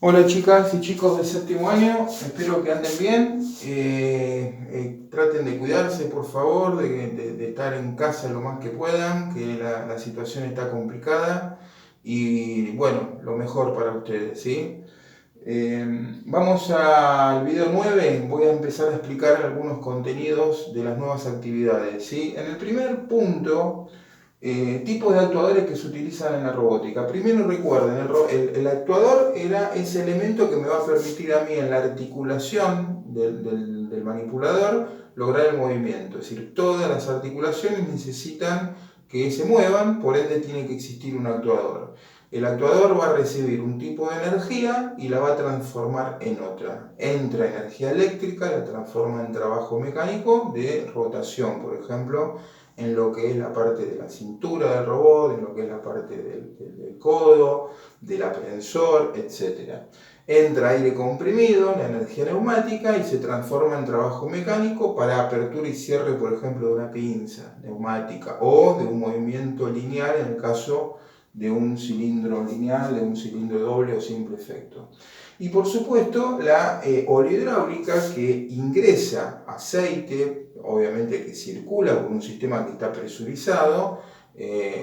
Hola chicas y chicos del séptimo año, espero que anden bien. Traten de cuidarse por favor, de estar en casa lo más que puedan, que la situación está complicada y bueno, lo mejor para ustedes, ¿sí? Vamos al video 9. Voy a empezar a explicar algunos contenidos de las nuevas actividades, ¿sí? En el primer punto, tipos de actuadores que se utilizan en la robótica. Primero recuerden, el actuador era ese elemento que me va a permitir a mí en la articulación del manipulador lograr el movimiento. Es decir, todas las articulaciones necesitan que se muevan, por ende tiene que existir un actuador. El actuador va a recibir un tipo de energía y la va a transformar en otra. Entra energía eléctrica, la transforma en trabajo mecánico de rotación, por ejemplo, en lo que es la parte de la cintura del robot, en lo que es la parte del codo, del aprensor, etc. Entra aire comprimido, la energía neumática, y se transforma en trabajo mecánico para apertura y cierre, por ejemplo, de una pinza neumática o de un movimiento lineal en el caso de un cilindro lineal, de un cilindro doble o simple efecto. Y por supuesto la oleohidráulica, que ingresa aceite, obviamente que circula por un sistema que está presurizado,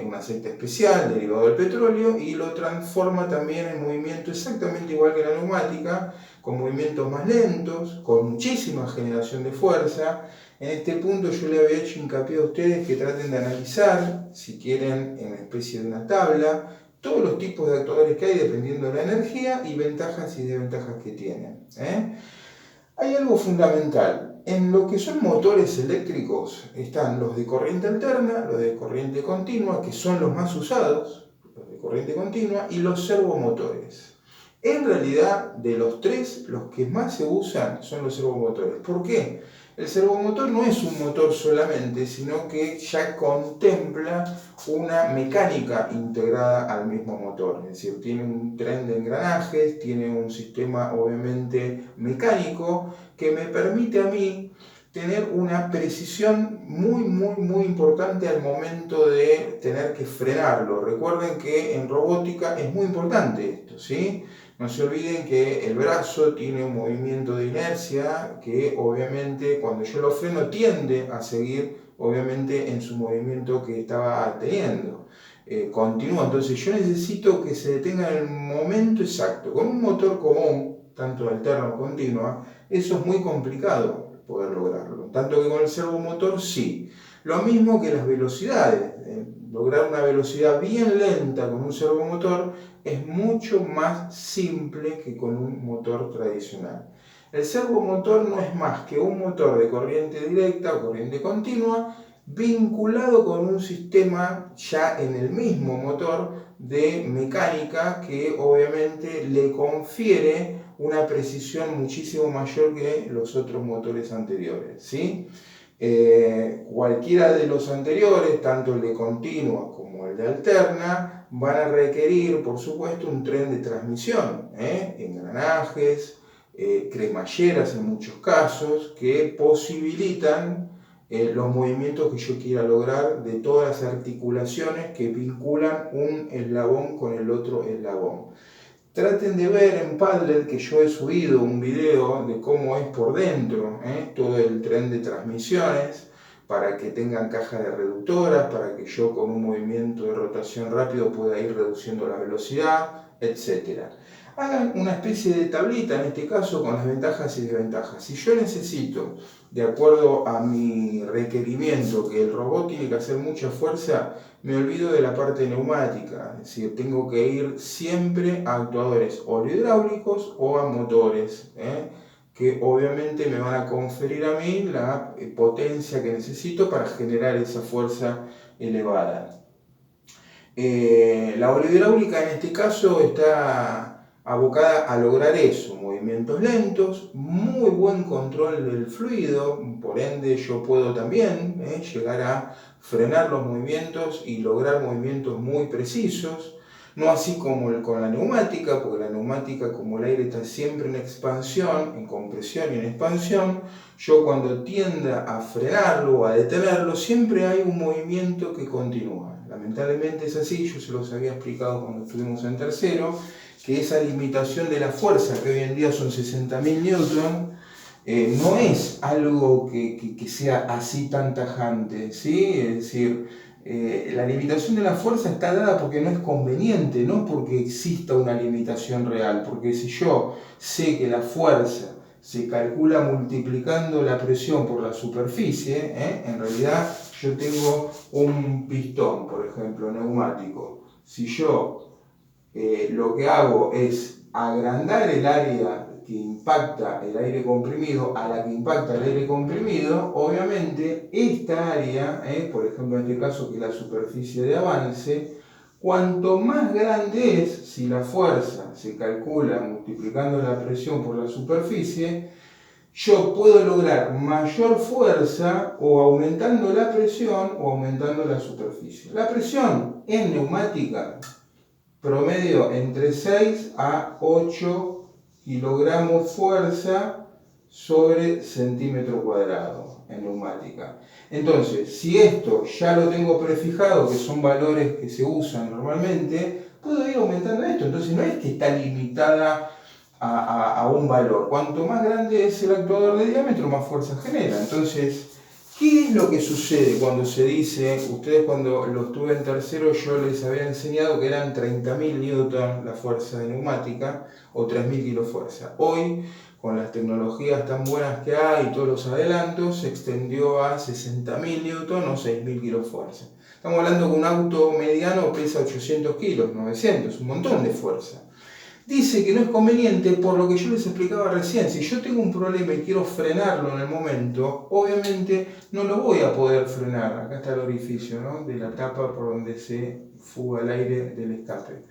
un aceite especial derivado del petróleo, y lo transforma también en movimiento exactamente igual que la neumática, con movimientos más lentos, con muchísima generación de fuerza. En este punto yo le había hecho hincapié a ustedes que traten de analizar, si quieren, en una especie de una tabla, todos los tipos de actuadores que hay dependiendo de la energía y ventajas y desventajas que tienen. Hay algo fundamental. En lo que son motores eléctricos están los de corriente alterna, los de corriente continua, que son los más usados, los de corriente continua, y los servomotores. En realidad, de los tres, los que más se usan son los servomotores. ¿Por qué? El servomotor no es un motor solamente, sino que ya contempla una mecánica integrada al mismo motor. Es decir, tiene un tren de engranajes, tiene un sistema obviamente mecánico que me permite a mí tener una precisión muy importante al momento de tener que frenarlo. Recuerden que en robótica es muy importante esto, ¿sí? No se olviden que el brazo tiene un movimiento de inercia que obviamente cuando yo lo freno tiende a seguir obviamente en su movimiento que estaba teniendo. Continúa, entonces yo necesito que se detenga en el momento exacto. Con un motor común, tanto alterna o continua, eso es muy complicado poder lograrlo. Tanto que con el servomotor sí. Lo mismo que las velocidades. Lograr una velocidad bien lenta con un servomotor es mucho más simple que con un motor tradicional. El servomotor no es más que un motor de corriente directa o corriente continua vinculado con un sistema ya en el mismo motor de mecánica que obviamente le confiere una precisión muchísimo mayor que los otros motores anteriores, ¿sí? Cualquiera de los anteriores, tanto el de continua como el de alterna, van a requerir, por supuesto, un tren de transmisión, engranajes, cremalleras en muchos casos, que posibilitan los movimientos que yo quiera lograr de todas las articulaciones que vinculan un eslabón con el otro eslabón. Traten de ver en Padlet que yo he subido un video de cómo es por dentro todo el tren de transmisiones, para que tengan caja de reductoras, para que yo con un movimiento de rotación rápido pueda ir reduciendo la velocidad, etc. Hagan una especie de tablita, en este caso, con las ventajas y desventajas. Si yo necesito, de acuerdo a mi requerimiento, que el robot tiene que hacer mucha fuerza, me olvido de la parte neumática. Es decir, tengo que ir siempre a actuadores oleohidráulicos o a motores, que obviamente me van a conferir a mí la potencia que necesito para generar esa fuerza elevada. La oleohidráulica en este caso está abocada a lograr eso, movimientos lentos, muy buen control del fluido, por ende yo puedo también llegar a frenar los movimientos y lograr movimientos muy precisos, no así como con la neumática, porque la neumática, como el aire está siempre en expansión, en compresión y en expansión, yo cuando tienda a frenarlo o a detenerlo, siempre hay un movimiento que continúa. Lamentablemente es así, yo se los había explicado cuando estuvimos en tercero, que esa limitación de la fuerza, que hoy en día son 60.000 newton, no es algo que sea así tan tajante, ¿sí? Es decir, la limitación de la fuerza está dada porque no es conveniente, no porque exista una limitación real, porque si yo sé que la fuerza se calcula multiplicando la presión por la superficie, en realidad yo tengo un pistón, por ejemplo, neumático. Si yo lo que hago es agrandar el área que impacta el aire comprimido a la que impacta el aire comprimido, obviamente esta área, por ejemplo en este caso que es la superficie de avance, cuanto más grande es, si la fuerza se calcula multiplicando la presión por la superficie, yo puedo lograr mayor fuerza o aumentando la presión o aumentando la superficie. La presión en neumática promedio entre 6 a 8 kilogramos fuerza sobre centímetro cuadrado en neumática. Entonces, si esto ya lo tengo prefijado, que son valores que se usan normalmente, puedo ir aumentando esto. Entonces no es que está limitada a un valor. Cuanto más grande es el actuador de diámetro, más fuerza genera. Entonces, ¿qué es lo que sucede cuando se dice, ustedes cuando los tuve en tercero yo les había enseñado que eran 30.000 newton la fuerza de neumática o 3.000 kilofuerza? Hoy, con las tecnologías tan buenas que hay y todos los adelantos, se extendió a 60.000 newton o 6.000 kilofuerza. Estamos hablando que un auto mediano pesa 800 kilos, 900, un montón de fuerza. Dice que no es conveniente por lo que yo les explicaba recién. Si yo tengo un problema y quiero frenarlo en el momento, obviamente no lo voy a poder frenar. Acá está el orificio, ¿no?, de la tapa por donde se fuga el aire del escape.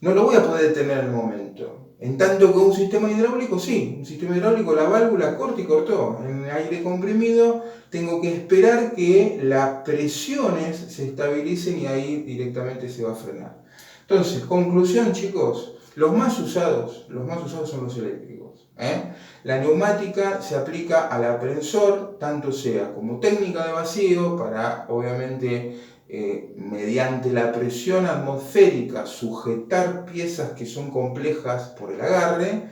No lo voy a poder detener en el momento. En tanto que un sistema hidráulico, sí. Un sistema hidráulico, la válvula corta y cortó. En el aire comprimido tengo que esperar que las presiones se estabilicen y ahí directamente se va a frenar. Entonces, conclusión, chicos. Los más usados son los eléctricos. La neumática se aplica al aprensor, tanto sea como técnica de vacío, para obviamente mediante la presión atmosférica sujetar piezas que son complejas por el agarre,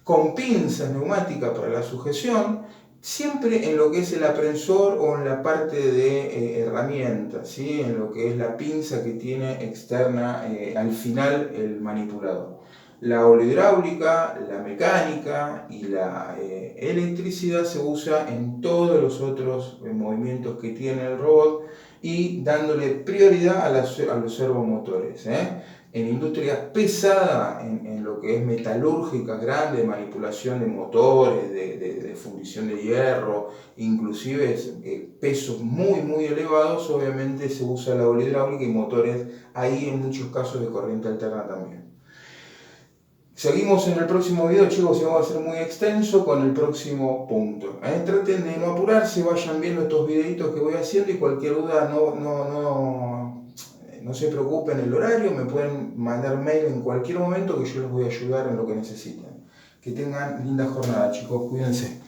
con pinzas neumáticas para la sujeción, siempre en lo que es el aprensor o en la parte de herramientas, ¿sí?, en lo que es la pinza que tiene externa al final el manipulador. La hidráulica, la mecánica y la electricidad se usa en todos los otros movimientos que tiene el robot y dándole prioridad a los servomotores. En industria pesada, en lo que es metalúrgica grande, de manipulación de motores, de fundición de hierro, inclusive pesos muy elevados, obviamente se usa la hidráulica y motores ahí en muchos casos de corriente alterna también. Seguimos en el próximo video, chicos, y vamos a ser muy extenso con el próximo punto. Traten de no apurarse, vayan viendo estos videitos que voy haciendo y cualquier duda no se preocupen el horario, me pueden mandar mail en cualquier momento que yo les voy a ayudar en lo que necesiten. Que tengan linda jornada, chicos, cuídense.